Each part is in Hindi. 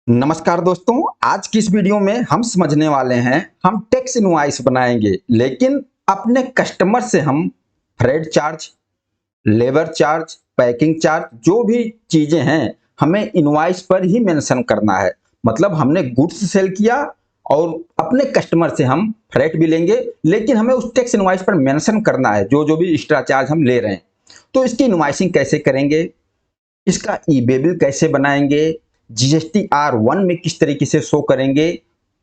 नमस्कार दोस्तों, आज की इस वीडियो में हम समझने वाले हैं हम टैक्स इनवॉइस बनाएंगे, लेकिन अपने कस्टमर से हम freight charge, labour charge, packing charge जो भी चीजें हैं हमें इनवॉइस पर ही मेंशन करना है। मतलब हमने गुड्स सेल किया और अपने कस्टमर से हम फ्रेट भी लेंगे, लेकिन हमें उस टैक्स इनवॉइस पर मेंशन करना है जो जो भी एक्स्ट्रा चार्ज हम ले रहे हैं। तो इसकी इनवॉइसिंग कैसे करेंगे, इसका ई बिल कैसे बनाएंगे, जीएसटी R1 में किस तरीके से शो करेंगे,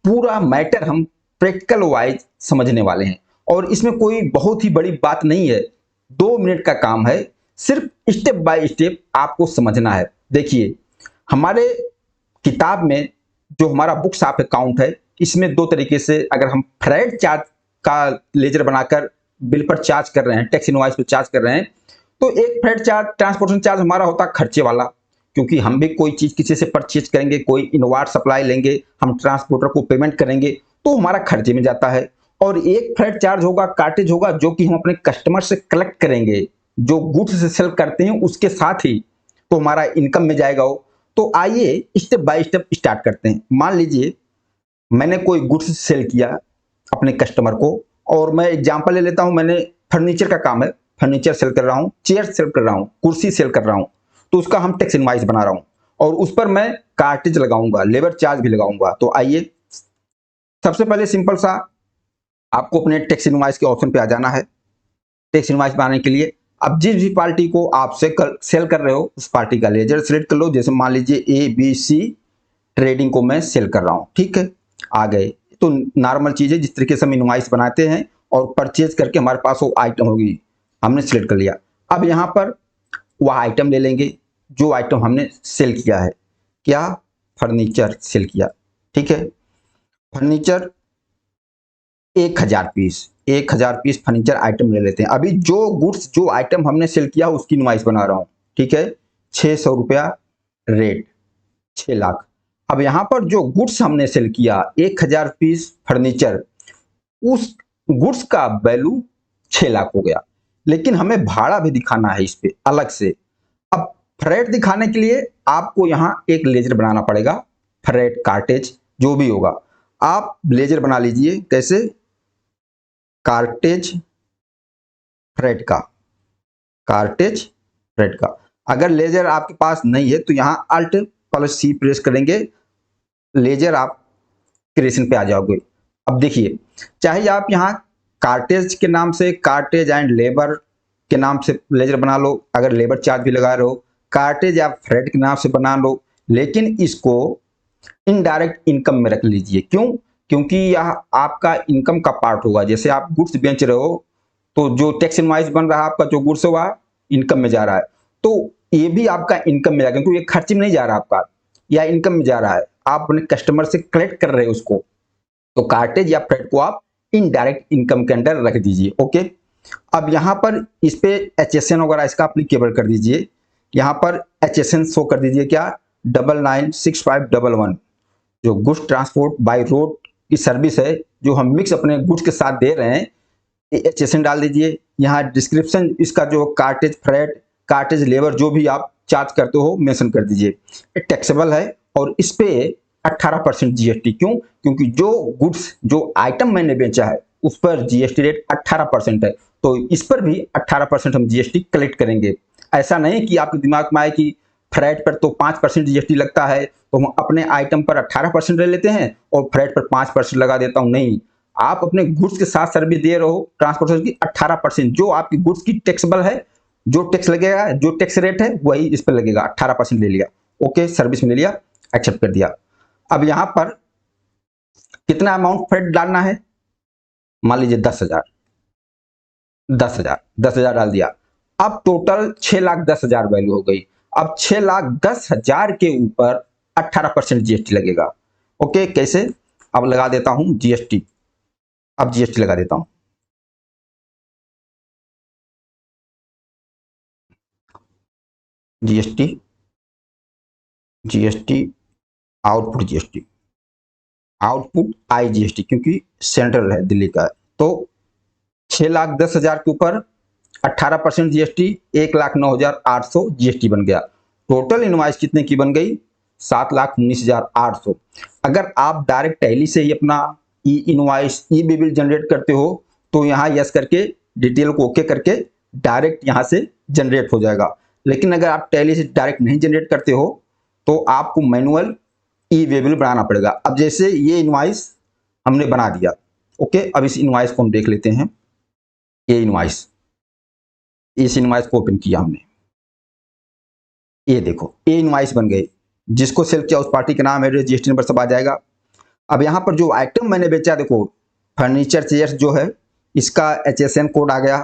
पूरा मैटर हम प्रैक्टिकल वाइज समझने वाले हैं। और इसमें कोई बहुत ही बड़ी बात नहीं है, 2 मिनट का काम है, सिर्फ स्टेप बाय स्टेप आपको समझना है। देखिए, हमारे किताब में जो हमारा बुक्स ऑफ अकाउंट है, इसमें 2 तरीके से अगर हम फ्रेट चार्ज का लेजर बनाकर बिल पर चार्ज कर रहे हैं, टैक्स इनवॉइस पर चार्ज कर रहे हैं, तो एक फ्रेट चार्ज, ट्रांसपोर्टेशन चार्ज हमारा होता है खर्चे वाला, क्योंकि हम भी कोई चीज किसी से परचेज करेंगे, कोई इनवार्ड सप्लाई लेंगे, हम ट्रांसपोर्टर को पेमेंट करेंगे तो हमारा खर्चे में जाता है। और एक फ्रेट चार्ज होगा, कार्टेज होगा, जो कि हम अपने कस्टमर से कलेक्ट करेंगे, जो गुड्स से सेल करते हैं उसके साथ ही, तो हमारा इनकम में जाएगा वो। तो आइए स्टेप बाय स्टेप स्टार्ट करते हैं। मान लीजिए मैंने कोई गुड्स सेल किया अपने कस्टमर को, और मैं एग्जांपल ले लेता हूं, मैंने फर्नीचर का काम है, फर्नीचर सेल कर रहा हूं, चेयर सेल कर रहा हूं, कुर्सी सेल कर रहा हूं, तो उसका हम टैक्स इनवॉइस बना रहा हूं और उस पर मैं कार्टेज लगाऊंगा, लेबर चार्ज भी लगाऊंगा। तो आइए सबसे पहले सिंपल सा आपको अपने टैक्स इनवॉइस के ऑप्शन पे आ जाना है। टैक्स इनवॉइस बनाने के लिए अब जिस भी पार्टी को आप सेल कर रहे हो उस पार्टी का लेजर सिलेक्ट कर लो। जैसे मान लीजिए ABC ट्रेडिंग को मैं सेल कर रहा हूं, ठीक है, आ गए। तो नॉर्मल चीज है, जिस तरीके से हम इनवॉइस बनाते हैं और परचेज करके हमारे पास वो आइटम होगी, हमने सिलेक्ट कर लिया। अब यहां पर वह आइटम ले लेंगे जो आइटम हमने सेल किया है। क्या? फर्नीचर सेल किया, ठीक है। Furniture 1000 piece, 1000 piece furniture item ले लेते हैं। अभी जो गुड्स, जो आइटम हमने सेल किया उसकी इनवॉइस बना रहा हूं, ठीक है। 600 रुपया रेट, 6 लाख। अब यहां पर जो गुड्स हमने सेल किया 1000 पीस फर्नीचर, उस गुड्स का वैल्यू 6 लाख हो गया, लेकिन हमें भाड़ा भी दिखाना है इस पे अलग से। अब फ्रेट दिखाने के लिए आपको यहां एक लेजर बनाना पड़ेगा, फ्रेट कार्टेज जो भी होगा आप लेजर बना लीजिए। कैसे? कार्टेज फ्रेट का, कार्टेज फ्रेट का। अगर लेजर आपके पास नहीं है तो यहां Alt+C प्रेस करेंगे, लेजर आप क्रिएशन पे आ जाओगे। अब देखिए, चाहे आप यहाँ कार्टेज के नाम से, कार्टेज एंड लेबर के नाम से लेजर बना लो, अगर लेबर चार्ज भी लगा रहे हो, कार्टेज या फ्रेट के नाम से बना लो, लेकिन इसको इनडायरेक्ट इनकम में रख लीजिए। क्यों? क्योंकि यह आपका इनकम का पार्ट होगा। जैसे आप गुड्स बेच रहे हो तो जो टैक्स इनवॉइस बन रहा है आपका, जो गुड्स हुआ इनकम में जा रहा है, तो ये भी आपका इनकम में जाएगा, क्योंकि ये खर्चे में नहीं जा रहा आपका, या इनकम में जा रहा है, आप अपने कस्टमर से कलेक्ट कर रहे हो उसको। तो कार्टेज या फ्रेट को आप इनडायरेक्ट इनकम के अंदर रख दीजिए। ओके, अब यहां पर इस पे HSN वगैरह इसका अप्लीकेबल कर दीजिए। यहां पर HSN शो कर दीजिए, क्या? 996511, जो गुड्स ट्रांसपोर्ट बाय रोड की सर्विस है, जो हम मिक्स अपने गुड्स के साथ दे रहे हैं, HSN डाल दीजिए। यहाँ डिस्क्रिप्शन इसका जो कार्टेज फ्रेट, कार्टेज लेबर जो भी आप चार्ज करते हो मेंशन कर दीजिए। टैक्सेबल है और इस पे 18% GST। क्यों? क्योंकि जो गुड्स, जो आइटम मैंने बेचा है उस पर GST रेट 18% है, तो इस पर भी 18% हम GST कलेक्ट करेंगे। ऐसा नहीं कि आपके दिमाग में आए कि फ्रेट पर तो 5% GST लगता है, तो हम अपने आइटम पर 18% ले लेते हैं और फ्रेट पर 5% लगा देता हूं। नहीं, आप अपने गुड्स के साथ सर्विस दे रहे हो ट्रांसपोर्टेशन की, 18% जो आपकी गुड्स की टैक्सेबल है, जो टैक्स लगेगा, जो टैक्स रेट है वही इस पर लगेगा, 18% ले लिया। ओके, सर्विस में ले लिया, एक्सेप्ट कर दिया। अब यहां पर कितना अमाउंट फ्रेट डालना है? मान लीजिए 10,000, 10,000, 10,000 डाल दिया। अब टोटल 6,10,000 वैल्यू हो गई। अब 6,10,000 के ऊपर 18% GST लगेगा। ओके, कैसे? अब लगा देता हूं GST, अब GST लगा देता हूं। GST, GST, output GST, output IGST, क्योंकि सेंट्रल है, दिल्ली का है। तो 6,10,000 के ऊपर 18% GST, 1,09,800 GST बन गया। टोटल इनवॉइस कितने की बन गई? 7,19,800। अगर आप डायरेक्ट टैली से ही अपना ई इनवॉइस ई बिल जनरेट करते हो तो यहाँ यस करके डिटेल को ओके करके डायरेक्ट यहाँ से जनरेट हो जाएगा। लेकिन अगर आप टैली से डायरेक्ट नहीं जनरेट करते हो तो आपको मैनुअल ई बिल बनाना पड़ेगा। अब जैसे ये इनवॉइस हमने बना दिया, ओके, अब इस इनवॉइस को हम देख लेते हैं। ये इनवॉइस, इस इनवॉइस को ओपन किया हमने, ये देखो ये इनवॉइस बन गई। जिसको सेल किया उस पार्टी का नाम, एड्रेस, जीएसटी नंबर सब आ जाएगा। अब यहाँ पर जो आइटम मैंने बेचा, देखो फर्नीचर चेयर्स जो है इसका HSN कोड आ गया,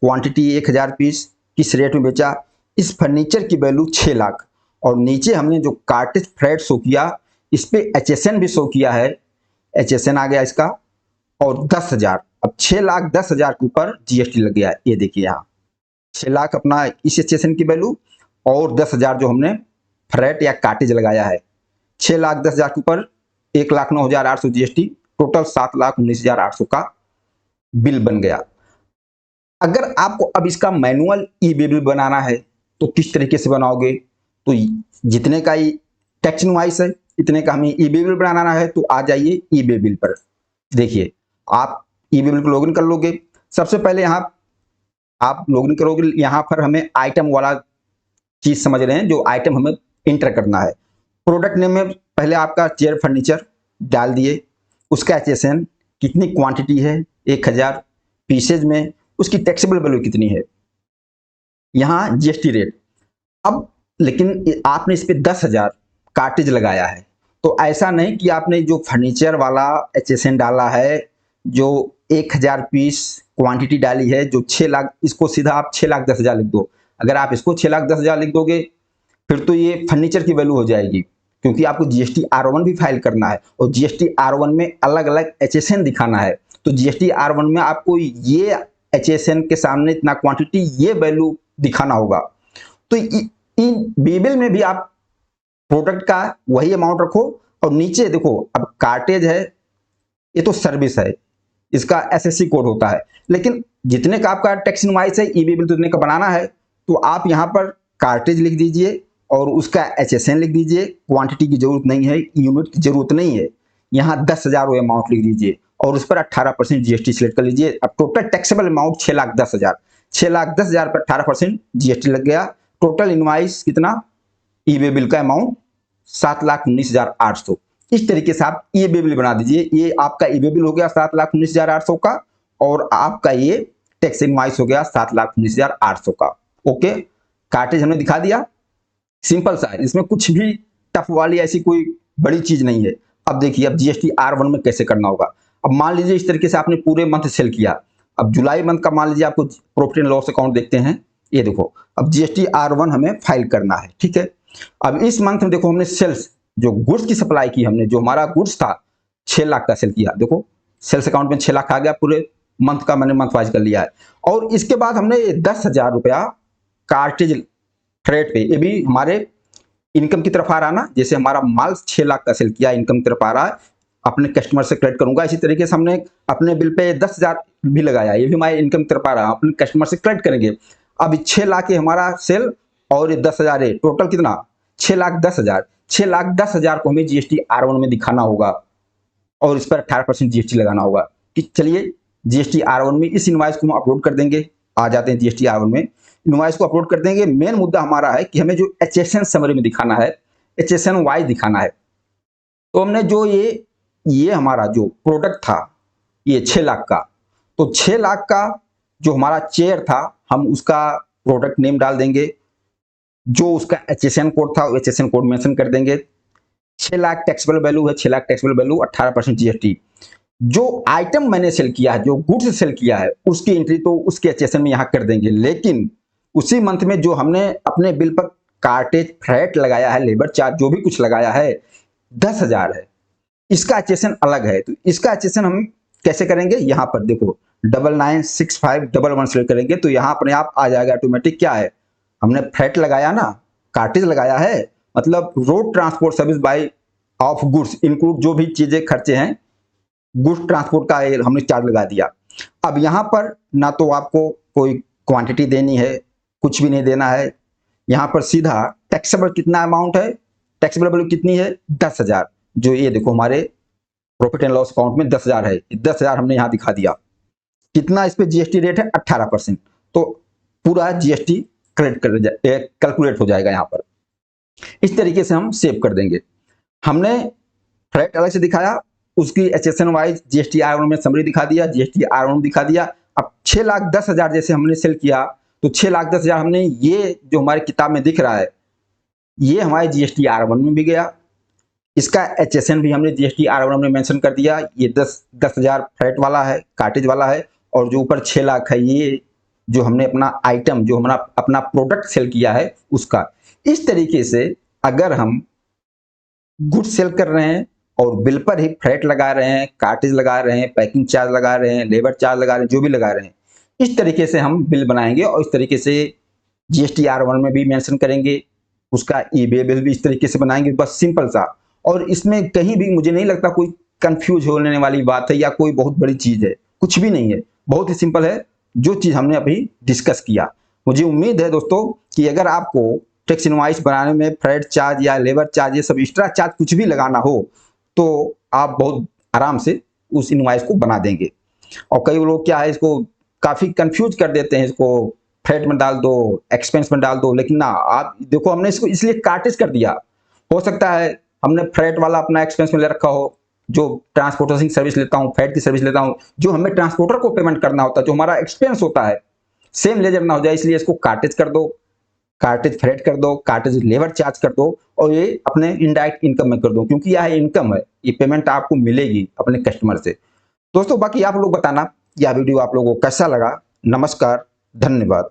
क्वांटिटी 1000 पीस, किस रेट में बेचा, इस फर्नीचर की वैल्यू 6 लाख। और नीचे हमने जो कार्टेज फ्रेट शो किया इस पे HSN भी शो किया है, HSN आ गया इसका, और 10,000। अब 6,10,000 के ऊपर GST लग गया है। ये देखिए यहाँ 6 लाख अपना इस HSN की वैल्यू और 10,000 जो हमने फ्रेट या कार्टेज लगाया है। 6,10,000 के ऊपर 1,09,800 GST, टोटल 7,19,800 का बिल बन गया। अगर आपको अब इसका मैनुअल ई बिल बनाना है तो किस तरीके से बनाओगे, तो जितने का टैक्स इनवॉइस है इतने का हमें ई बिल बनाना है। तो आ जाइए ई बिल पर, देखिए आप ई बिल को लॉगिन कर लोगे। सबसे पहले यहाँ आप लॉगिन करोगे, यहाँ पर हमें आइटम वाला चीज समझ रहे हैं, जो आइटम हमें इंटर करना है। प्रोडक्ट नेम में पहले आपका चेयर फर्नीचर डाल दिए, उसका HSN कितनी क्वांटिटी है 1000 पीसेज में, उसकी टैक्सेबल वैल्यू कितनी है, यहाँ GST रेट। अब लेकिन आपने इस पे 10,000 कार्टेज लगाया है, तो ऐसा नहीं कि आपने जो फर्नीचर वाला HSN डाला है, जो 1000 पीस क्वांटिटी डाली है, जो 6 लाख, इसको सीधा आप 6,10,000 लिख दो। अगर आप इसको 6,10,000 लिख दोगे फिर तो ये फर्नीचर की वैल्यू हो जाएगी, क्योंकि आपको GST R1 भी फाइल करना है और GST R1 में अलग अलग HSN दिखाना है। तो GST R1 में आपको ये HSN के सामने इतना क्वांटिटी, ये वैल्यू दिखाना होगा। तो इन बिल में भी आप प्रोडक्ट का वही अमाउंट रखो और नीचे देखो, अब कार्टेज है ये तो सर्विस है, इसका SSC कोड होता है, लेकिन जितने का आपका टैक्स इनवॉइस है ई बिल तो उतने का बनाना है। तो आप यहाँ पर कार्टेज लिख दीजिए और उसका HSN लिख दीजिए। क्वांटिटी की जरूरत नहीं है, यूनिट की जरूरत नहीं है, यहाँ 10,000 अमाउंट लिख दीजिए और उस पर 18% GST सिलेक्ट कर लीजिए। अब टोटल टैक्सेबल अमाउंट 6,10,000, 6,10,000 पर 18% GST लग गया। टोटल इनवॉइस कितना, ई बिल का अमाउंट 7,19,800। इस तरीके से आप ई बिल बना दीजिए। ये आपका ई बिल हो गया 7,19,800 का और आपका ये टैक्स इनवॉइस हो गया 7,19,800 का। ओके, कार्टेज हमने दिखा दिया, सिंपल सा है, इसमें कुछ भी टफ वाली ऐसी कोई बड़ी चीज नहीं है। अब देखिए अब GST R1 में कैसे करना होगा। अब मान लीजिए इस तरीके से आपने पूरे मंथ सेल किया, अब जुलाई मंथ का मान लीजिए आपको प्रॉफिट एंड लॉस अकाउंट देखते हैं, ये देखो अब GST R1 हमें फाइल करना है, ठीक है। अब इस मंथ में देखो हमने सेल्स, जो गुड्स की सप्लाई की हमने, जो हमारा गुड्स था 6 लाख का सेल किया, देखो सेल्स अकाउंट में 6 लाख आ गया, पूरे मंथ का मैंने मंथ वाइज कर लिया है। और इसके बाद हमने 10,000 रुपया कार्टेज फ्रेट पे, ये भी हमारे इनकम की तरफ आ रहा ना, जैसे हमारा माल 6 लाख का सेल किया, इनकम की तरफ आ रहा है, अपने कस्टमर से कलेक्ट करूंगा। इसी तरीके से हमने अपने बिल पे 10,000 भी लगाया, ये भी हमारे इनकम की तरफ आ रहा है, अपने कस्टमर से कलेक्ट करेंगे। अब 6 लाख हमारा सेल और 10,000 है, टोटल कितना 6,10,000। 6,10,000 को हमें GST R1 में दिखाना होगा और इस पर 18% GST लगाना होगा। कि चलिए GST R1 में इस इनवॉइस को हम अपलोड कर देंगे। आ जाते हैं GST R1 में, इनवॉइस को अपलोड कर देंगे। मेन मुद्दा हमारा है कि हमें जो HSN समरी में दिखाना है, HSN वाइज दिखाना है। तो हमने जो ये हमारा जो प्रोडक्ट था ये 6 लाख का, तो 6 लाख का जो हमारा चेयर था हम उसका प्रोडक्ट नेम डाल देंगे, जो उसका HSN कोड था HSN कोड मेंशन कर देंगे। 6 लाख टैक्सेबल वैल्यू है, 6 लाख टैक्सेबल वैल्यू, 18% GST। जो आइटम मैंने सेल किया है, जो गुड्स सेल किया है, उसकी एंट्री तो उसके HSN में यहां कर देंगे। लेकिन उसी मंथ में जो हमने अपने बिल पर कार्टेज फ्रेट लगाया है, लेबर चार्ज जो भी कुछ लगाया है 10,000 है, इसका HSN अलग है। तो इसका HSN हम कैसे करेंगे, यहाँ पर देखो 996511 सेलेक्ट करेंगे तो यहाँ अपने आप आ जाएगा ऑटोमेटिक। क्या है, हमने फ्रेट लगाया ना, कार्टेज लगाया है, मतलब road transport service by of goods include जो भी चीजें खर्चे हैं गुड्स ट्रांसपोर्ट का हमने चार्ज लगा दिया। अब यहाँ पर ना तो आपको कोई क्वांटिटी देनी है, कुछ भी नहीं देना है, यहाँ पर सीधा टैक्सेबल कितना अमाउंट है टैक्सेबल वैल्यू कितनी है 10,000। जो ये देखो हमारे प्रॉफिट एंड लॉस अकाउंट में 10,000 है, 10,000 हमने यहाँ दिखा दिया। कितना इस पे जीएसटी रेट है 18%। तो पूरा जीएसटी कैलकुलेट हो जाएगा यहाँ पर। इस तरीके से हम सेव कर देंगे। हमने फ्रेट अलग से दिखाया, उसकी एचएसएन वाइज जीएसटी आर1 में समरी दिखा दिया, जीएसटी आर1 दिखा दिया। अब 6,10,000 जैसे हमने सेल किया तो 6,10,000 हमने, ये जो हमारी किताब में दिख रहा है ये हमारे जीएसटी आर1 में भी गया। इसका एचएसएन भी हमने जीएसटी आर1 में मेंशन कर दिया। ये 10,000 फ्रेट वाला है, कार्टेज वाला है, और जो ऊपर 6 लाख है ये जो हमने अपना आइटम, जो हमारा अपना प्रोडक्ट सेल किया है उसका। इस तरीके से अगर हम गुड्स सेल कर रहे हैं और बिल पर ही फ्रेट लगा रहे हैं, कार्टेज लगा रहे हैं, पैकिंग चार्ज लगा रहे हैं, लेबर चार्ज लगा रहे हैं, जो भी लगा रहे हैं, इस तरीके से हम बिल बनाएंगे और इस तरीके से जीएसटी आर1 में भी मेंशन करेंगे, उसका ईबे बिल भी इस तरीके से बनाएंगे। बस सिंपल सा, और इसमें कहीं भी मुझे नहीं लगता कोई कंफ्यूज होने वाली बात है या कोई बहुत बड़ी चीज है, कुछ भी नहीं है, बहुत ही सिंपल है जो चीज हमने अभी डिस्कस किया। मुझे उम्मीद है दोस्तों कि अगर आपको टैक्स इनवॉइस बनाने में फ्रेट चार्ज या लेबर चार्ज, ये सब एक्स्ट्रा चार्ज कुछ भी लगाना हो तो आप बहुत आराम से उस इनवॉइस को बना देंगे। और कई लोग क्या है, इसको काफी कंफ्यूज कर देते हैं, इसको फ्रेट में डाल दो, एक्सपेंस में डाल दो, लेकिन ना, आप देखो हमने इसको इसलिए कार्टेज कर दिया। हो सकता है हमने फ्रेट वाला अपना एक्सपेंस में ले रखा हो, जो ट्रांसपोर्टेशन सर्विस लेता हूँ, फ्रेट की सर्विस लेता हूँ, जो हमें ट्रांसपोर्टर को पेमेंट करना होता है, जो हमारा एक्सपेंस होता है, सेम लेजर ना हो जाए, इसलिए इसको कार्टेज कर दो, कार्टेज फ्रेट कर दो, कार्टेज लेबर चार्ज कर दो, और ये अपने इनडायरेक्ट इनकम में कर दो, क्योंकि यह इनकम है, ये पेमेंट आपको मिलेगी अपने कस्टमर से। दोस्तों बाकी आप लोग बताना यह वीडियो आप लोगों को कैसा लगा। नमस्कार, धन्यवाद।